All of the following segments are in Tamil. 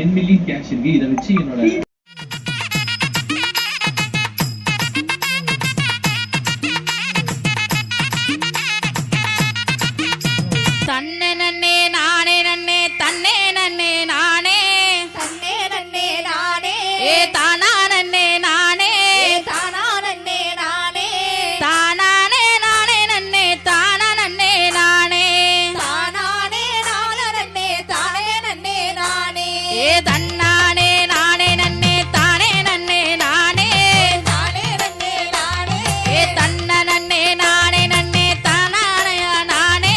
10 மில்லியன் கேஷ் இருக்கு. இதை வச்சு என்னோட தன்னே நன்னே நானே நன்னே தன்னே நன்னே நானே தன்னே நன்னே நானே ஏ தானா நன்னே நானே தானா நன்னே நானே தானானே நானே நன்னே தானா நன்னே நானே தானானே நானே நன்னே தானே நன்னே நானே ஏ தன்னானே நானே நன்னே தானே நன்னே நானே தானே நன்னே நானே ஏ தன்ன நன்னே நானே நன்னே தானானே நானே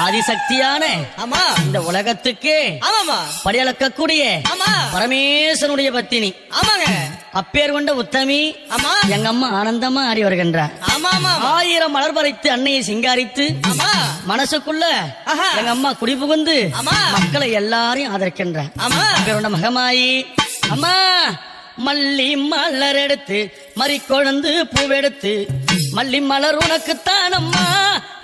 ஆதிசக்தியான ஆமா இந்த உலகத்துக்கு ஆமாமா படியளக்கக்கூடிய ஆமா பரமேஸ்வரனுடைய பத்தினி ஆமாங்க அப்பேர் கொண்ட உத்தமி ஆமா எங்க அம்மா ஆனந்தமா ஆடி வருகின்றார். ஆமா ஆமா 1000 மலர் பறித்து அன்னையை சிங்காரித்து ஆமா மனசுக்குள்ள ஆஹா. எங்க அம்மா குடி புகுந்து ஆமா. மக்களை எல்லாரையும் ஆதரிக்கின்றார். ஆமா அப்பேர் கொண்ட மகமாயி அம்மா மல்லி மலர் எடுத்து மறிக்கொழுந்து பூவெடுத்து மல்லி மலர் உனக்குத்தான் அம்மா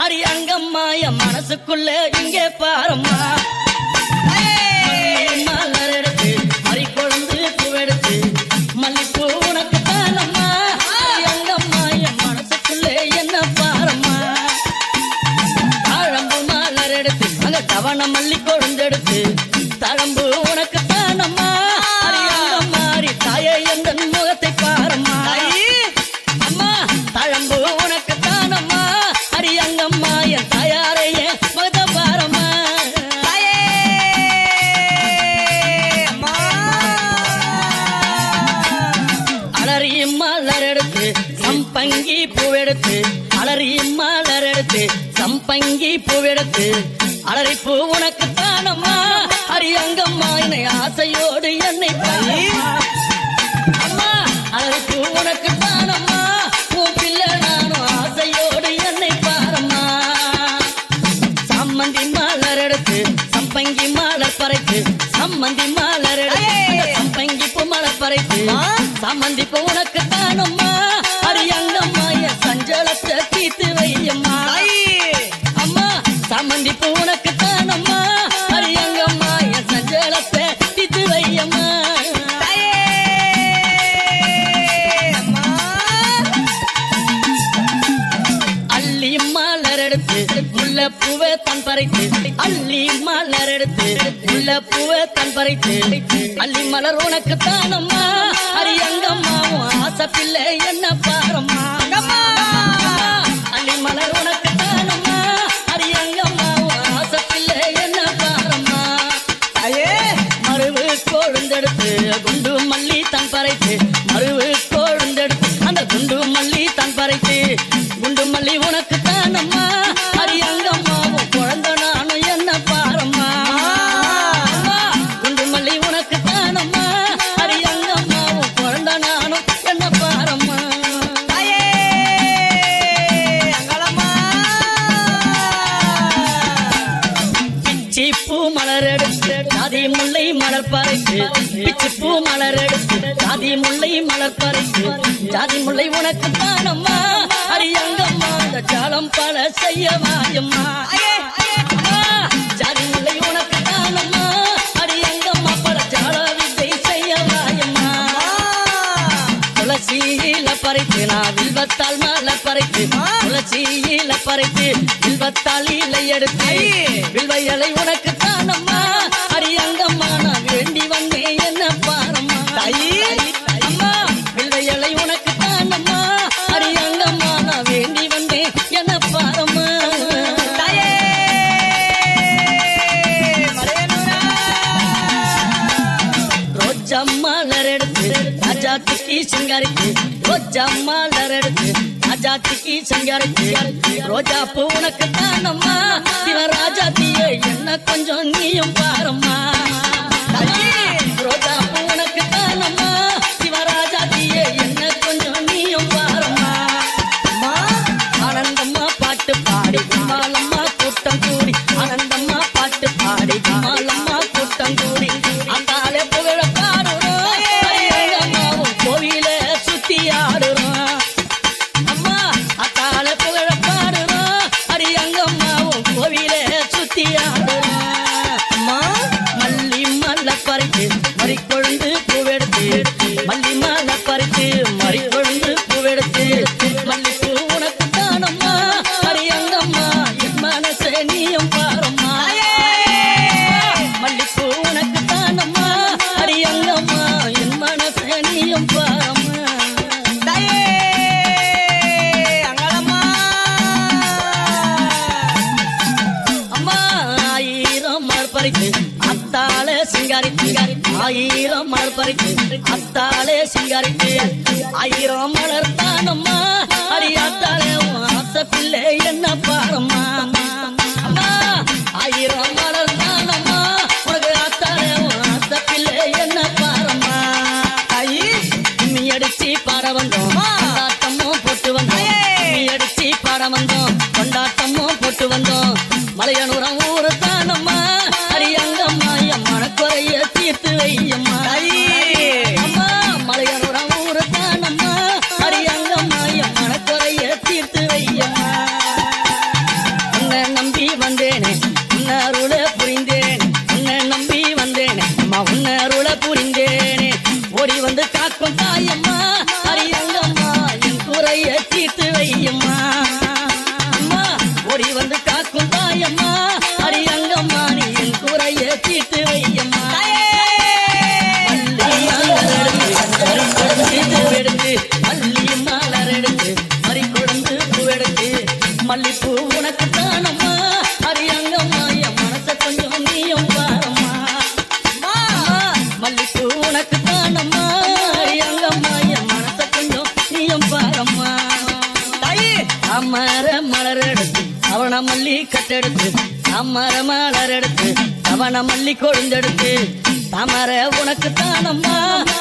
அடி அங்கம்மா என் மனசுக்குள்ள இங்கே பாரம்மா. மல்லி மலர் எடுத்து மறிக்கொழுந்து பூவெடுத்து மல்லிப்பூ உனக்குத்தான் அம்மா அடி அங்கம்மா என் மனசுக்குள்ள என்ன பாரம்மா. தாழம்பு மலர் எடுத்து அங்க தவண மல்லி கொழுந்தெடுத்து தழம்பு உனக்குத்தான் அம்மா அடி அங்கம்மா அடி தாயே எந்த முகத்தை பாரம்மா. அம்மா தழம்பு உனக்குத்தான் அம்மா அடி அங்கம்மா என் தாயாரைய முகத்தை பாரம்மா. அலறி மலர் எடுத்து சம்பங்கி பூவெடுத்து அலறி மலர் எடுத்து சம்பங்கி பூவெடுத்து அலறி பூ உனக்குத்தான் அம்மா அடி அங்கம்மா என்னை ஆசையோடு என்னை பாரம்மா. அம்மா அலறி பூ உனக்குத்தான் அம்மா உன் பிள்ளை நானும் ஆசையோடு என்னை பாரம்மா. சம்மந்தி மலர் எடுத்து சம்பங்கி மலர் பறைத்து சம்மந்தி மலர் எடுத்து சம்பங்கி பூ மலர் பறைத்து சம்மந்தி பூ உனக்குத்தான் அம்மா அடி அங்கம்மா என் சஞ்சலத்தை தீர்த்து வையம்மா. அம்மா சம்மந்தி பூ உனக்குத்தான் அம்மா அடி அங்கம்மா என் சஞ்சலத்தை தீர்த்து வையம்மா. அள்ளி மலர் எடுத்து முல்லைப்பூவை தன் பறித்து அள்ளி மலர் எடுத்து முல்லைப்பூவை தன் பறித்து அள்ளி மலர் உனக்குத்தான் அம்மா அடி அங்கம்மா உன் ஆசை பிள்ளை என்ன பாரம்மா. அள்ளி மலர் உனக்குத்தான் அம்மா அடி அங்கம்மா உன் ஆசை பிள்ளை என்ன பாரம்மா. மருவு கொழுந்தெடுத்து குண்டு மல்லி தன் பறித்து மருவு கொழுந்தெடுத்து அந்த குண்டு மல்லி தன் பறித்து குண்டு மல்லி உனக்குத்தான் அம்மா அடி அங்கம்மா உன் குழந்தை நானும் என்ன பாரம்மா. அம்மா, குண்டு மல்லி உனக்குத்தான் அம்மா அடி அங்கம்மா உன் குழந்தை நானும் என்ன பாரம்மா. பிச்சி பூ மலர் எடுத்து ஜாதி முல்லை மலர் பறித்து பிச்சி பூ மலர் எடுத்து ஜாதி முல்லை மலர் பறித்து ஜாதி முல்லை உனக்குத்தான் அம்மா அடி அங்கம்மா இந்த ஜாலம் பல செய்ய வாயம்மா. அம்மா, ஜாதி முல்லை உனக்குத்தான் அம்மா அடி அங்கம்மா பல ஜால வித்தை செய்ய வாயம்மா. துளசியில பறித்து நான் வில்வத்தால் மலர் பறித்து துளசியில பறித்து வில்வத்தால் இலை எடுத்து வில்வ இலை உனக்குத்தான் அம்மா அடி அங்கம்மா நான் வேண்டி வந்தேன் என்ன பாரம்மா. அம்மா வில்வ இலை உனக்குத்தான் அம்மா அடி அங்கம்மா நான் வேண்டி வந்தேன் என்ன பாரம்மா. ரோஜா மலர் எடுத்து ராஜாத்துக்கு சிங்காரித்து ரோஜா மலர் எடுத்து ராஜாத்துக்கு சிங்காரித்து ரோஜா பூ உனக்குத்தான் அம்மா சிவராஜாத்தியே என்ன கொஞ்சம் நீயும் பாரம்மா. ரோஜா பூ உனக்குத்தான் அம்மா சிவராஜாத்தியே என்ன கொஞ்சம் நீயும் பாரம்மா. ஆனந்தம்மா பாட்டு பாடி கும்மாலம்மா கூட்டம் கூடி ஆனந்தம்மா பாட்டு பாடி கும்மாலம்மா கூட்டம் கூடி அந்தாலே புகழ பாடுறோம் அம்மாவும் கோவில சுத்தி ஆடுறோம். அம்மா அத்தால புகழ பாடுறோம் அடி அங்கம்மாவும் கோவில சுத்தி ஆடுறோம். அம்மா மல்லி மல்ல பறித்து மறிக்கொழுந்து பூவெடுத்து மல்லி மல்ல பறித்து மறிக்கொழுந்து பூவெடுத்து மல்லிப்பூ உனக்குத்தான் அம்மா அடி அங்கம்மா என் மனசே நீயும் பாரம்மா. மல்லிப்பூ உனக்குத்தான் அம்மா அடி அங்கம்மா என் மனசே நீயும் பாரம்மா. அம்மா 1000 மலர் பறித்து அத்தாலே சிங்காரித்து 1000 மலர் பறித்து அத்தாலே சிங்காரித்து 1000 மலர் தானம்மா அடி அத்தாலே உன் ஆசை பிள்ளை என்ன பாரம்மா. அம்மா காக்கும் தாயம்மா அரியங்கம்மா என் குறைய தீர்த்து வையம்மா அம்மா ஓடி வந்து காக்கும் தாயம்மா அரியங்கம்மா நீ என் குறைய தீர்த்து வையம்மா மல்லி மலர் எடுத்து மறி கொழுந்து பூவெடுத்து மல்லிப்பூ உனக்கு தானம்மா அரியங்கம்மா என் மனச கொஞ்சம் நீயும் பாரம்மா மல்லிப்பூ உனக்கு தானம்மா அரியங்கம்மா என் மனச கொஞ்சம் நீயும் பாரம்மா அமர மலர் எடுத்து அவன மல்லி கட்டெடுத்து அமர மலர் எடுத்து அவன மல்லி கொழுந்தெடுத்து தாமர உனக்கு தானம்மா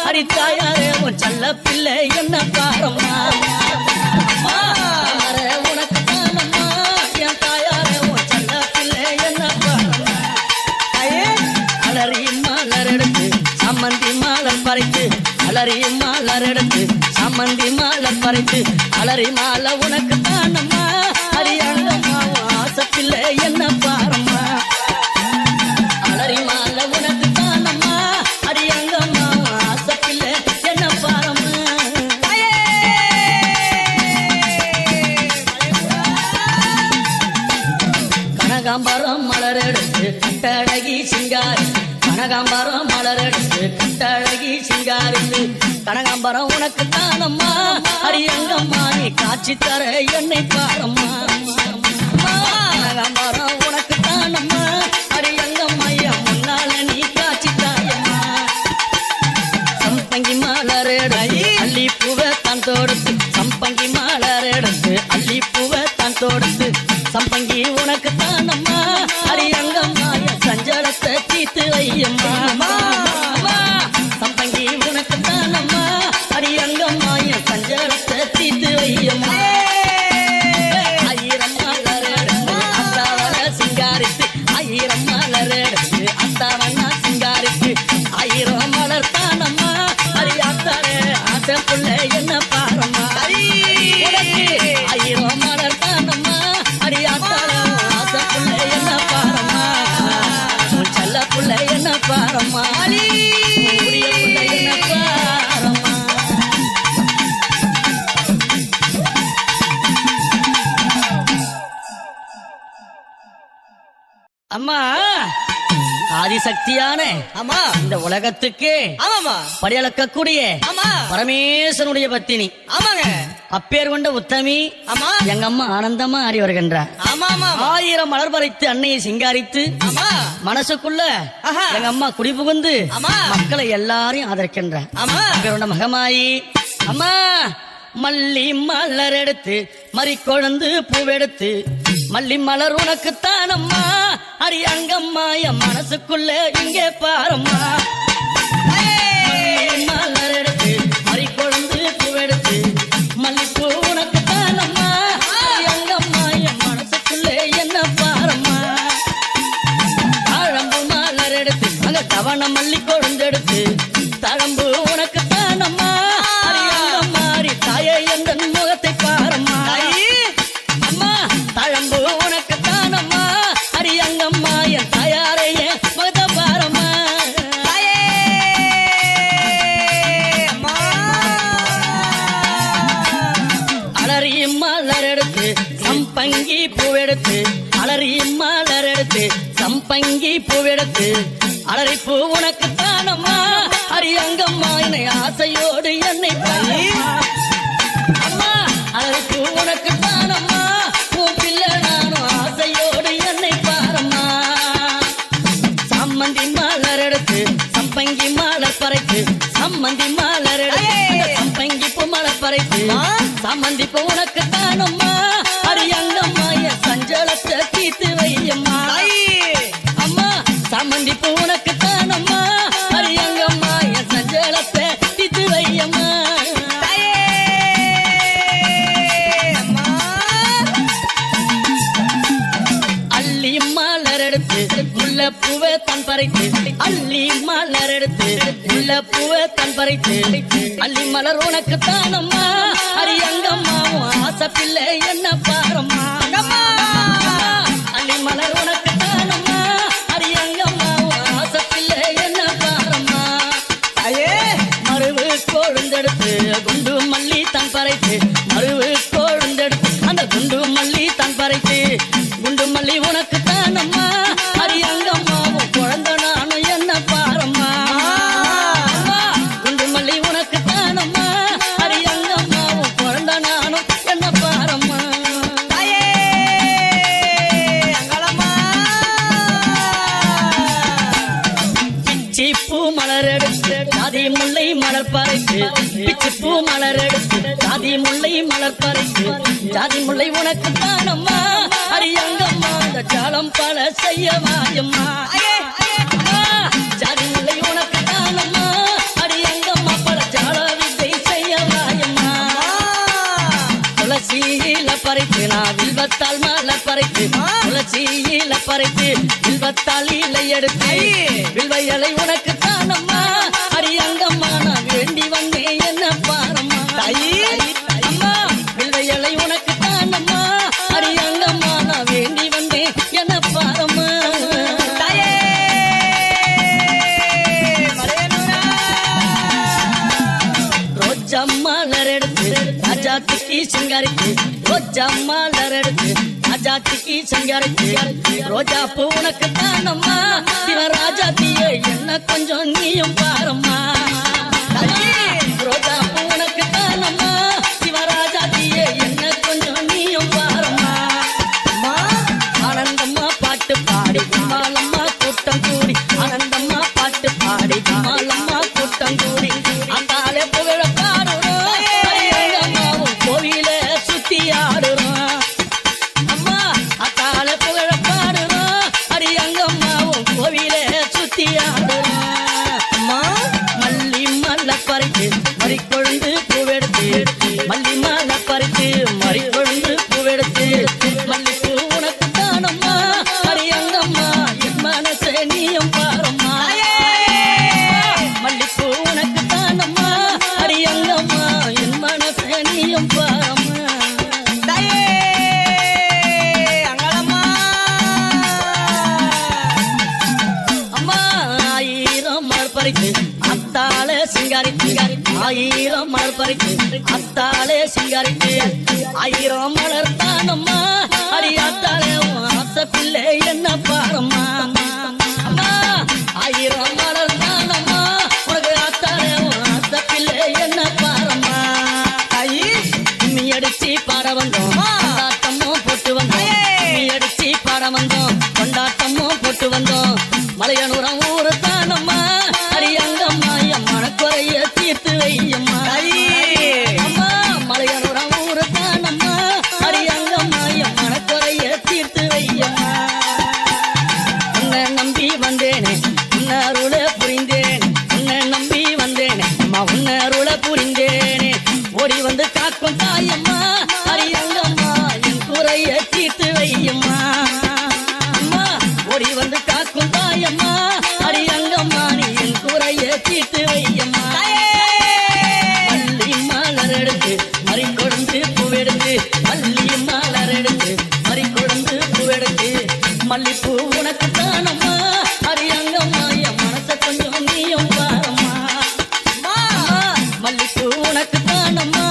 அடித்தாயாரே உன் செல்ல பிள்ளை என்ன பாரம்மா தாமர உனக்கு தானம்மா என் தாயாரே உன் செல்ல பிள்ளை என்ன பாரம்மா அலறி மலர் எடுத்து சம்மந்தி மாலர் பறித்து அலறி மலர் எடுத்து சம்மந்தி மாலர் பறித்து அலறி மாலை உனக்கு தானம்மா அரியங்கம்மா ஆசை பிள்ளை என்ன பாரம்மா அலறி மாலை உனக்கு தானம்மா அரியங்கம்மா ஆசை பிள்ளை என்ன பாரம்மா கனகாம்பரம் மலர் எடுத்து கட்டழகி சிங்காரி கனகாம்பரம் மலர் எடுத்து கட்டழகி சிங்காரித்து கனகாம்பரம் உனக்கு தானம்மா அரியங்கம்மா நீ காட்சி தர என்னை பாரம்மா கனகாம்பரம் உனக்கு தானம்மா அரியங்கம்மா முன்னால நீ காட்சி தாயம்மா சம்பங்கி மலர் எடுத்து அள்ளி பூவை தான் தொடுத்து சம்பங்கி மலர் எடுத்து அள்ளி பூவை தான் தொடுத்து சம்பங்கி உனக்கு தானம்மா அரியங்கம்மா சஞ்சலத்தை தீர்த்து வையம்மா சம்பங்கி உனக்கு தானம்மா அரியங்கம்மா சஞ்சலத்தை தீர்த்து வையம்மா ஆயிரம் மலர் எடுத்து அத்தாவன சிங்காரித்து ஆயிரம் மலர் எடுத்து அத்தாவனா சிங்காரித்து ஆயிரம் மலர் தானம்மா அரியாத்தாரே ஆசை புள்ள என்ன பாரம்மா ஆயிரம் மலர் தானம்மா அரியாத்தாரே ஆசை புள்ள என்ன பாரம்மா செல்ல புள்ள என்ன பாரம்மா புள்ள என்ன பாரம்மா அம்மா ஆதிசக்தியான ஆமா இந்த உலகத்துக்கு ஆமாமா படியளக்கக்கூடிய ஆமா பரமேஸ்வரனுடைய பத்தினி ஆமாங்க அப்பேர் கொண்ட உத்தமி ஆமா எங்க அம்மா ஆனந்தமா ஆடி வருகின்றார் ஆமா ஆமா ஆயிரம் மலர் பறித்து அன்னையை சிங்காரித்து ஆமா மனசுக்குள்ள ஆஹா. எங்க அம்மா குடிபுகுந்து ஆமா. மக்களை எல்லாரையும் ஆதரிக்கின்றார் ஆமா அப்பேர் மகமாயி அம்மா மல்லி மலர் எடுத்து மறி கொழுந்து பூவெடுத்து மல்லி மலர் உனக்கு தானம்மா அரியங்கம்மா என் மனசுக்குள்ள இங்கே பாரம்மா மல்லி மலர் எடுத்து மறி கொழுந்து பூவெடுத்து மல்லிப்பூ உனக்கு தானம்மா அரியங்கம்மா என் மனசுக்குள்ள என்ன பாரம்மா தாழம்பு மலர் எடுத்து அங்க தவண மல்லி கொழுந்தெடுத்து தழம்பு உனக்கு தானம்மா அரியங்கம்மா தாயே எந்த முகத்தை பாரம்மா அம்மா தழம்பு உனக்கு தானம்மா அரியங்கம்மா என் தாயாரைய முகத்தை பாரம்மா அலறி மலர் எடுத்து சம்பங்கி பூவெடுத்து அலறி மலர் எடுத்து சம்பங்கி பூவெடுத்து அலறி பூ உனக்கு தானம்மா அரியங்கம்மா என்னை ஆசையோடு என்னை பாரம்மா அம்மா அலறி பூ உனக்கு தானம்மா உன் பிள்ளை நானும் ஆசையோடு என்னை பாரம்மா சம்மந்தி மலர் எடுத்து சம்பங்கி மலர் பறைத்து சம்மந்தி மலர் எடுத்து சம்பங்கி பூ மலர் பறைத்து சம்மந்தி பூ உனக்கு தானம்மா அரியங்கம்மா என் சஞ்சலத்தை தீர்த்து வையம்மா அம்மா சம்மந்தி பூ உனக்கு தானம்மா அரியங்கம்மா என் சஞ்சலத்தை தீர்த்து வையம்மா அள்ளி மலர் எடுத்து முல்லை பூவை தன் பறித்து அள்ளி மலர் எடுத்து முல்லை பூவை தன் பறித்து அள்ளி மலர் உனக்கு தானம்மா அரியங்கம்மா ஆசை பிள்ளை என்ன பாரம்மா அள்ளி மலர் உனக்கு தானம்மா அரியங்கம்மா ஆசை பிள்ளை என்ன பாரம்மா மருவு கோழு கொழுந்தெடுத்து குண்டு மல்லி தன் பறைத்து மருவு கொழுந்தெடுத்து அந்த குண்டு மல்லி தன் பறைத்து குண்டு மல்லி உனக்கு தானம்மா அரியங்கம்மாவும் குழந்தை நானும் என்ன பாரம்மா குண்டு மல்லி உனக்கு தானம்மா அரியங்கம்மாவும் குழந்தை நானும் என்ன பாரம்மா பிச்சிப்பூ மலர் எடுத்து ஜாதி முல்லை மலர் பறைத்து பிச்சிப்பூ மலர் எடுத்து ஜாதி முல்லை மலர் பறைத்து ஜாதி முல்லை உனக்கு தானம்மா அரியங்கம்மா அந்த ஜாலம் பல செய்யவாயம்மா ஜாதி முல்லை உனக்கு தானம்மா அரியங்கம்மா பல ஜால வித்தை செய்யவாயம்மா துளசியில பறைத்து நான் வில்வத்தால் மாலை பறைத்து துளசியில பறைத்து வில்வத்தால் இலை எடுத்து வில்வையலை உனக்கு தானம்மா அரியங்கம்மா நான் வேண்டி வந்தேன் என்ன பாரம்மா அம்மா வில்வையலை உனக்கு தானம்மா அரியங்கம்மா நான் வேண்டி வந்தேன் என்ன பாரம்மா ரோஜா மலர் எடுத்து ராஜாத்திக்கு சிங்காரிக்கு ரோஜா மலர் எடுத்து ராஜாத்திக்கு சிங்காரிக்கு ரோஜா பூ உனக்கு தானம்மா சிவராஜாத்தியே என்ன கொஞ்சம் நீயும் பாரம்மா ரோஜா பூ உனக்கு தானம்மா சிவராஜாத்தியே என்ன கொஞ்சம் நீயும் பாரம்மா ஆனந்தம்மா பாட்டு பாடி கும்மாலம்மா கூட்டம் கூடி ஆனந்தம்மா பாட்டு பாடி கும்மாலம்மா கூட்டம் கூடி அந்தாலே புகழ பாடுறோம் அரியங்கம்மாவும் கோவில சுத்தி ஆடுறோம் அம்மா அத்தாலே புகழ பாடுறோம் அரியங்கம்மாவும் கோவில சுத்தி ஆடுறோம் அம்மா மல்லி மல்ல பறித்து மறிக்கொழுந்து பூவெடுத்து மல்லி மல்ல பறித்து மறிக்கொழுந்து பூவெடுத்து மல்லிப்பூ உனக்கு தானம்மா அரியங்கம்மா என் மனசே நீயும் பாரம்மா மல்லிப்பூ உனக்கு தானம்மா அரியங்கம்மா என் மனசே நீயும் பாரம்மா அம்மா ஆயிரம் மலர் பறித்து அத்தாலே சிங்காரித்து ஆயிரம் மலர் பறித்து அத்தாலே சிங்காரித்து ஆயிரம் மலர் தானம்மா அரியாத்தாலே ஆசை பிள்ளை என்ன பாரம்மா அம்மா ஆயிரம் மலர் தானம்மா உனக்கு ஆத்தாலே ஆசை பிள்ளை என்ன பாரம்மா நீ அடிச்சு பாட வந்தோம் கொண்டாட்டமும் போட்டு வந்தோம் நீ அடிச்சு பாட வந்தோம் கொண்டாட்டமும் போட்டு வந்தோம் மலையனூரம் ஊரு தானம்மா அரியங்கம்மா என் மனக்குறைய தீர்த்து வையம்மா அம்மா மலையனூரம் ஊரு தானம்மா அரியங்கம்மா என் மனக்குறைய தீர்த்து வையம்மா உன்னை நம்பி வந்தேனே உன்னருள புரிந்தேன் உன்னை நம்பி வந்தேனே அம்மா உன்னருள புரிந்தேனே ஓடி வந்து காக்கும் தாயம்மா அரியங்கம்மா என் குறைய தீர்த்து வையம்மா அம்மா ஓடி வந்து காக்கும் தாயம்மா அரியங்கம்மா நீ என் குறைய தீர்த்து வையம்மா மல்லி மலர் எடுத்து மறிக்கொழுந்து பூவெடுத்து மல்லி மலர் எடுத்து மறிக்கொழுந்து பூவெடுத்து மல்லிப்பூ உனக்கு தானம்மா அரியங்கம்மா என் மனசை கொஞ்சம் நீயும் பாரம்மா மல்லிப்பூ உனக்கு தானம்மா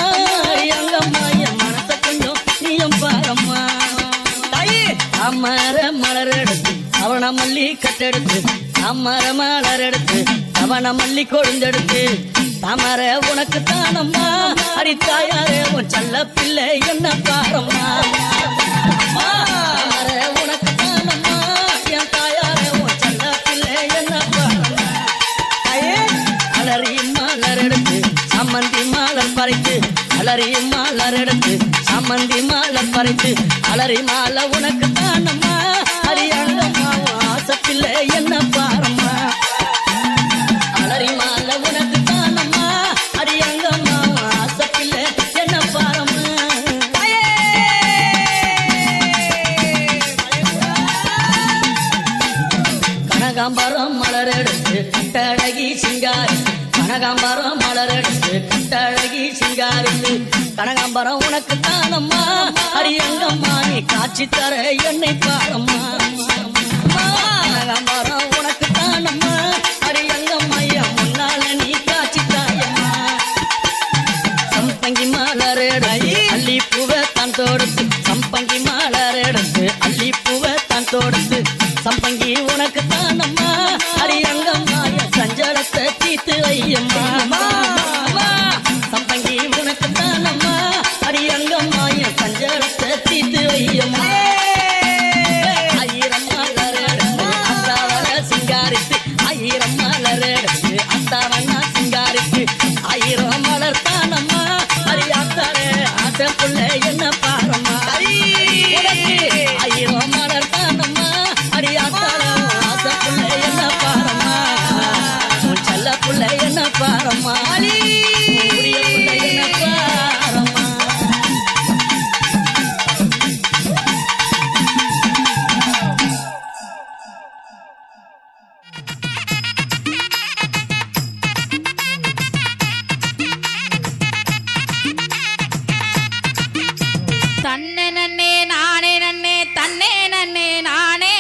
அரியங்கம்மா என் மனசை கொஞ்சம் நீயும் பாரம்மா அமர மலர் எடுத்து அவன மல்லி கட்டெடுத்து அமர மலர் எடுத்து அவன மல்லி கொழுந்தெடுத்து தாமர உனக்கு தானம்மா அரித்தாயாரே உன் செல்ல பிள்ளை என்ன பாரம்மா தாமர உனக்கு தானம்மா என் தாயாரே உன் செல்ல பிள்ளை என்ன பாரம்மா அலறி மலர் எடுத்து சம்மந்தி மலர் பறித்து அலறி மலர் எடுத்து சம்மந்தி மலர் பறித்து அலறி மாலை உனக்கு தானம்மா அரியங்கம்மா ஆசை பிள்ளை என்ன பாரம்மா அலறி மாலை உனக்கு தானம்மா அரியங்கம்மா ஆசை பிள்ளை என்ன பாரம்மா கனகாம்பரம் மலர் எடுத்து கட்டழகி சிங்காரி கனகாம்பரம் மலர் எடுத்து கட்டழகி சிங்காரி கனகாம்பரம் உனக்கு தானம்மா அரியங்கம்மா நீ காட்சி தர என்னை பாரம்மா கனகாம்பரம் உனக்கு தானம்மா அரியங்கம்மா முன்னால நீ காட்சி தாயம்மா மலர் எடுத்து அள்ளி பூவை தான் தொடுத்து சம்பங்கி மலர் எடுத்து அள்ளி பூவை தான் தொடுத்து சம்பங்கி உனக்கு தானம்மா அரியங்கம்மாய சஞ்சலத்தை தீத்து வையம்மா சம்பங்கி உனக்கு தானம்மா அரியங்கம்மாய சஞ்சலத்தை தீத்து வையம்மா ஆயிரம் மலர் எடுத்து அத்தாவன சிங்காரித்து ஆயிரம் மலர் எடுத்து அத்தாவன சிங்காரித்து ஆயிரம் மலர் தானம்மா அரியாத்தாரே ஆசை புள்ள என்ன பாரம்மா ஆயிரம் மலர் தானம்மா அரியாத்தாரே ஆசை புள்ள என்ன பாரம்மா உன் செல்ல புள்ள என்ன பாரம்மா உரிய புள்ள என்ன பாரம்மா தன்னே நன்னே நானே நன்னே தன்னே நன்னே நானே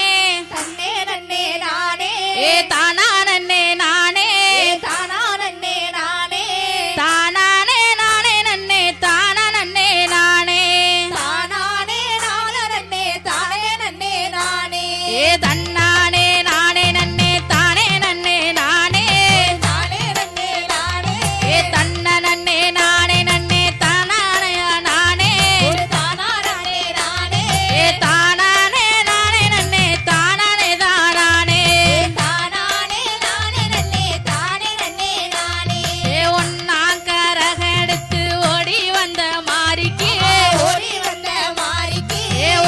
தன்னே நன்னே நானே தானா நன்னே நானே தானா நன்னே நானே தானானே நானே நன்னே தானா நன்னே நானே தானானே நானே நன்னே தானே நன்னே நானே தன்னானே நானே நன்னே தானே நன்னே நானே தானே நன்னே நானே தன்ன நன்னே நானே நன்னே தானானே நானே தானானே நானே தானானே நானே நன்னே தானானே தானானே தானானே நானே நன்னே தானே நன்னே நானே ஒன்னாங்கரக எடுத்து ஓடி வந்த மாரிக்கு ஓடி வந்த மாரிக்கு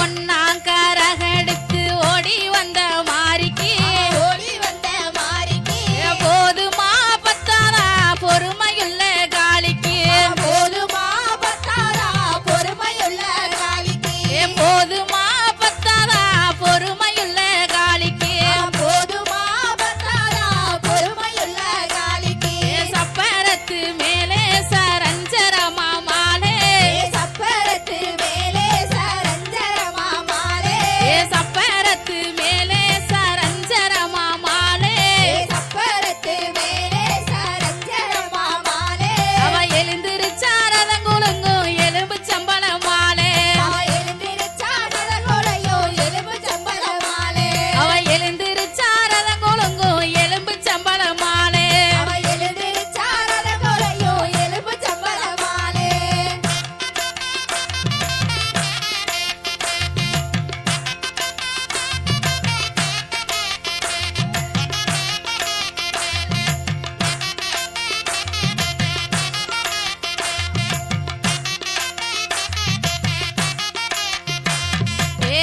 ஒன்னாங்கரக எடுத்து ஓடி வந்த மாரிக்கு ஓடி வந்த மாரிக்கு போதுமா பத்தாரா பொறுமையுள்ள காளிக்கு போதுமா பத்தாரா பொறுமையுள்ள காளிக்கு போதுமா பத்தாரா பொறுமையுள்ள காளிக்கு போதுமா பத்தாரா பொறுமையுள்ள காளிக்கு சப்பரத்து மேலே சரஞ்சரமா மாலே சப்பரத்து மேலே சரஞ்சரமா மாலே சப்பரத்து மேலே சரஞ்சரமா மாலே சப்பரத்து மேலே சரஞ்சரமா மாலே அவ எழுந்திருச்சாரதங்குலுங்கும் எலும்பு சம்பள மாலே அவ எழுந்திருச்சாரதங்குலையும் எலும்பு சம்பள மாலே அவ எழுந்திருச்சாரதங்குலுங்கும் எலும்பு சம்பள மாலே அவ எழுந்திருச்சாரதங்குலையும் எலும்பு சம்பள மாலே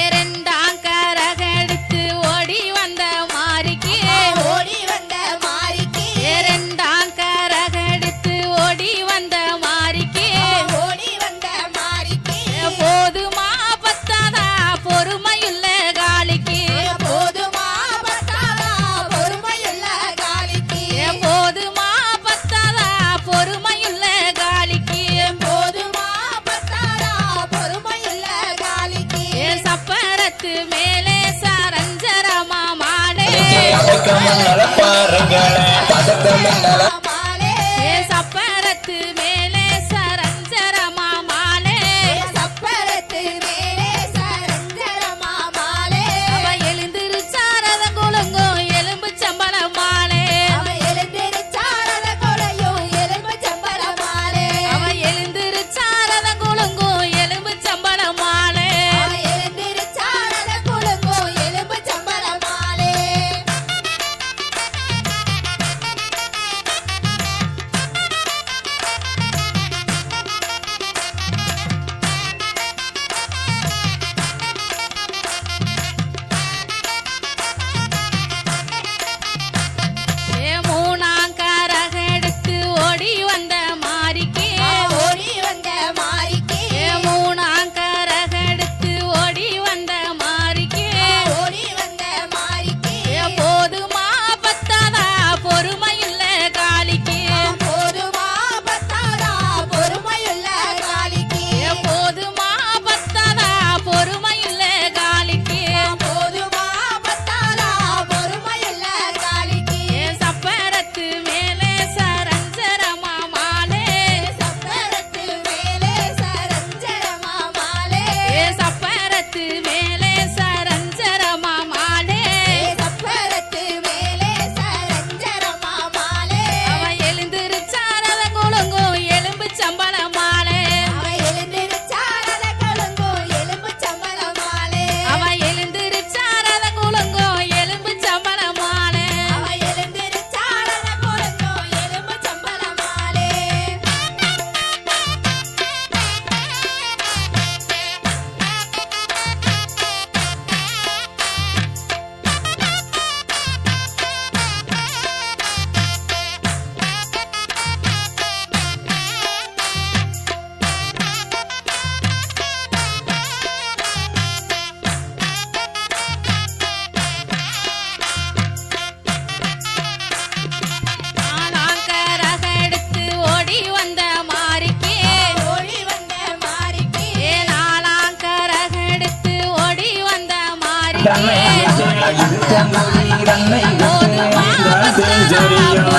இரண்டாங்கரக எடுத்து ஓடி வந்த மாரிக்கு ஓடி வந்த மாரிக்கு இரண்டாங்கரக எடுத்து ஓடி வந்த மாரிக்கு ஓடி வந்த மாரிக்கு போதுமா பத்தாதா பொறுமையுள்ள காளிக்கு போதுமா பத்தாதா பொறுமையுள்ள காளிக்கு போதுமா பத்தாதா பொறுமையுள்ள காளிக்கு போதுமா பத்தாதா பொறுமையுள்ள காளிக்கு சப்பரத்து மேலே சரஞ்சரமா மாலே மாலே சப்பரத்து மேலே சரஞ்சரமா மாலே சப்பரத்து மேலே சரஞ்சரமா மாலே அவ எழுந்திருச்சாரதங்குலுங்கும் எலும்பு சம்பள மாலே அவ எழுந்திருச்சாரதங்குலையும் எலும்பு சம்பள மாலே அவ எழுந்திருச்சாரதங்குலுங்கும் எலும்பு சம்பள மாலே அவ எழுந்திருச்சாரதங்குலுங்கும் எலும்பு சம்பள மாலே காலிக்கு போதுமா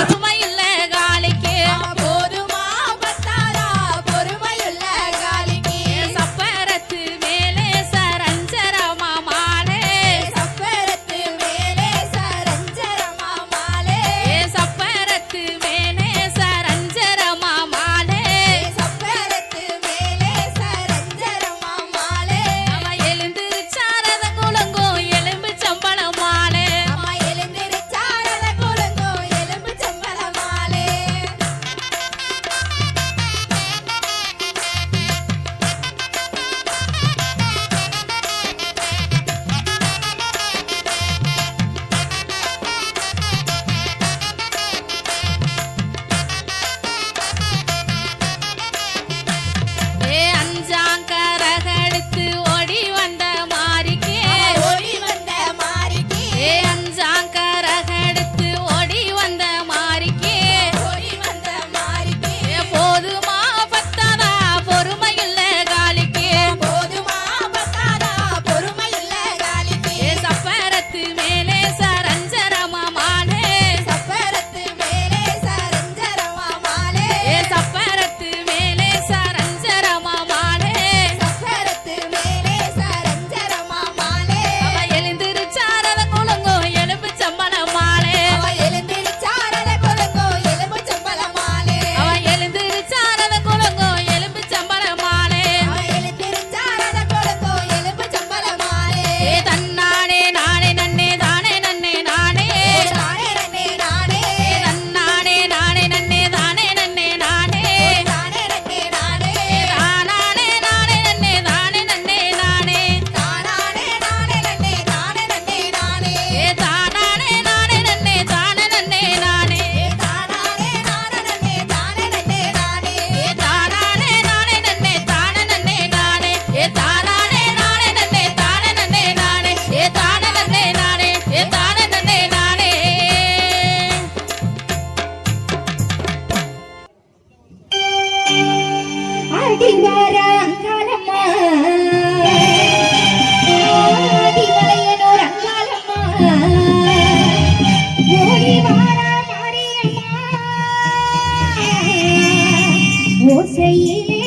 பொறுமையுள்ள காலிக்கு போதுமா பத்தாரா பொறுமையுள்ள காலிக்கு சப்பரத்து மேலே சரஞ்சரமா மாலே சப்பரத்து மேலே சரஞ்சரமா மாலே சப்பரத்து மேலே சரஞ்சரமா மாலே சப்பரத்து மேலே சரஞ்சரமா மாலே அவ எழுந்திருச்சாரத குலங்கோ எலும்பு சம்பள மாலே அவ எழுந்திருச்சாரத குலங்கோ எலும்பு சம்பள மாலே அஞ்சாங்கரகடுத்து ஓடி வந்த மாரிக்கே ஓடி வந்த மாரிக்கே அஞ்சாங்கரகடுத்து ஓடி வந்த மாரிக்கே ஓடி வந்த மாரிக்கே போதுமா பத்தாதா பொறுமையுள்ள காலிக்கே போதுமா பத்தாதா பொறுமையுள்ள காலிக்கே சப்பரத்து மேலே சரஞ்சரமா மாலே சப்பரத்து மேலே சரஞ்சரமா மாலே சப்பரத்து மேலே சரஞ்சரமா மாலே சப்பரத்து மேலே சரஞ்சரமா மாலே அவ எழுந்திருச்சாரத குலங்கோ எலும்பு சம்பள மாலே அவ எழுந்திருச்சாரத குலங்கோ எலும்பு சம்பள மாலே அவ எழுந்திருச்சாரத குலங்கோ எலும்பு சம்பள மாலே அவ எழுந்திருச்சாரத குலங்கோ எலும்பு சம்பள மாலே தன்னானே நானே நன்னே தானே நன்னே நானே தானே நன்னே நானே தன்னானே நானே நன்னே தானே நன்னே நானே தானே நன்னே நானே தானானே நானே நன்னே தானே நன்னே நானே தானானே நானே நன்னே தானே நன்னே நானே தானானே நானே நன்னே தானே நன்னே நானே தானானே நானே நன்னே தானே நன்னே நானே தானானே நானே நன்னே தானே நன்னே நானே தானானே நானே நன்னே தானே நன்னே நானே தானே நன்னே நானே தானே நன்னே நானே ஆடிவார அங்காளம்மா ஆதிமலையனூர் அங்காளம்மா ஓடிவார மாரியம்மா ஓசையிலே